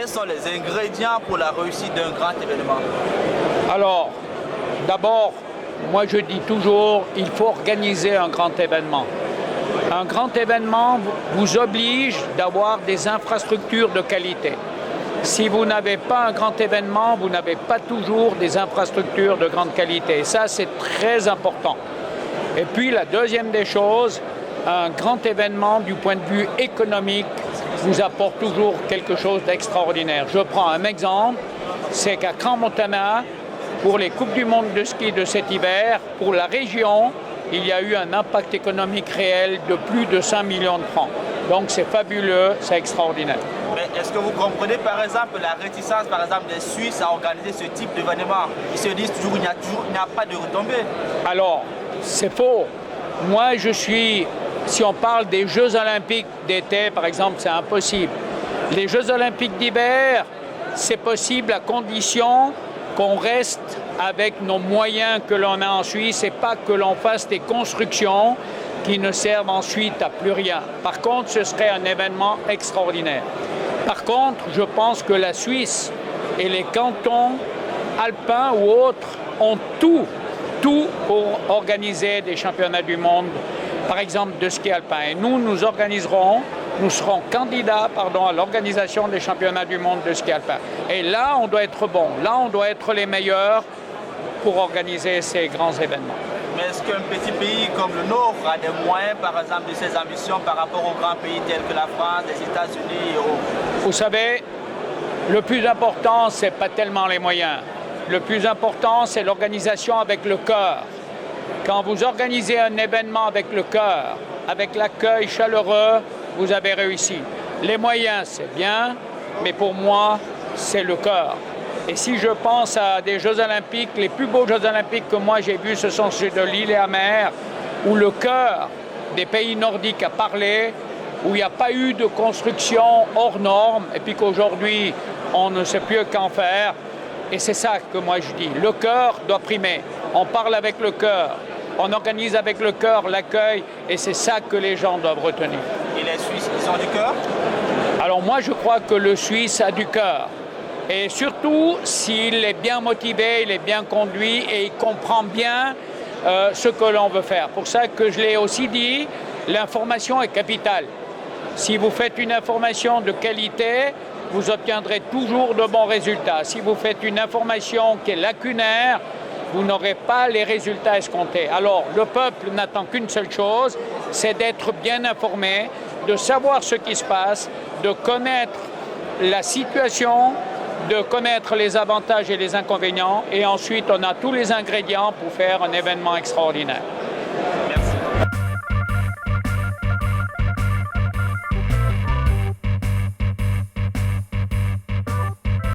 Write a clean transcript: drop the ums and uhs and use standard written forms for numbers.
Quels sont les ingrédients pour la réussite d'un grand événement? Alors, d'abord, moi je dis toujours, il faut organiser un grand événement. Un grand événement vous oblige d'avoir des infrastructures de qualité. Si vous n'avez pas un grand événement, vous n'avez pas toujours des infrastructures de grande qualité. Et ça, c'est très important. Et puis, la deuxième des choses, un grand événement du point de vue économique vous apporte toujours quelque chose d'extraordinaire. Je prends un exemple, c'est qu'à Crans-Montana, pour les Coupes du Monde de ski de cet hiver, pour la région, il y a eu un impact économique réel de plus de 5 millions de francs. Donc c'est fabuleux, c'est extraordinaire. Mais est-ce que vous comprenez par exemple la réticence par exemple des Suisses à organiser ce type d'événement? Ils se disent toujours qu'il n'y a pas de retombées. Alors, c'est faux. Moi, si on parle des Jeux olympiques d'été, par exemple, c'est impossible. Les Jeux olympiques d'hiver, c'est possible à condition qu'on reste avec nos moyens que l'on a en Suisse et pas que l'on fasse des constructions qui ne servent ensuite à plus rien. Par contre, ce serait un événement extraordinaire. Par contre, je pense que la Suisse et les cantons alpins ou autres ont tout pour organiser des championnats du monde, par exemple de ski alpin. Et nous serons candidats à l'organisation des championnats du monde de ski alpin. Et là, on doit être bon. Là, on doit être les meilleurs pour organiser ces grands événements. Mais est-ce qu'un petit pays comme le nôtre a des moyens, par exemple, de ses ambitions par rapport aux grands pays tels que la France, les États-Unis et autres? Vous savez, le plus important, ce n'est pas tellement les moyens. Le plus important, c'est l'organisation avec le cœur. Quand vous organisez un événement avec le cœur, avec l'accueil chaleureux, vous avez réussi. Les moyens, c'est bien, mais pour moi, c'est le cœur. Et si je pense à des Jeux olympiques, les plus beaux Jeux olympiques que moi j'ai vus, ce sont ceux de Lillehammer, où le cœur des pays nordiques a parlé, où il n'y a pas eu de construction hors norme, et puis qu'aujourd'hui, on ne sait plus qu'en faire. Et c'est ça que moi je dis, le cœur doit primer. On parle avec le cœur, on organise avec le cœur l'accueil, et c'est ça que les gens doivent retenir. Et les Suisses, ils ont du cœur? Alors moi je crois que le Suisse a du cœur. Et surtout, s'il est bien motivé, il est bien conduit et il comprend bien ce que l'on veut faire. Pour ça que je l'ai aussi dit, l'information est capitale. Si vous faites une information de qualité, vous obtiendrez toujours de bons résultats. Si vous faites une information qui est lacunaire, vous n'aurez pas les résultats escomptés. Alors, le peuple n'attend qu'une seule chose, c'est d'être bien informé, de savoir ce qui se passe, de connaître la situation, de connaître les avantages et les inconvénients, et ensuite on a tous les ingrédients pour faire un événement extraordinaire. Merci.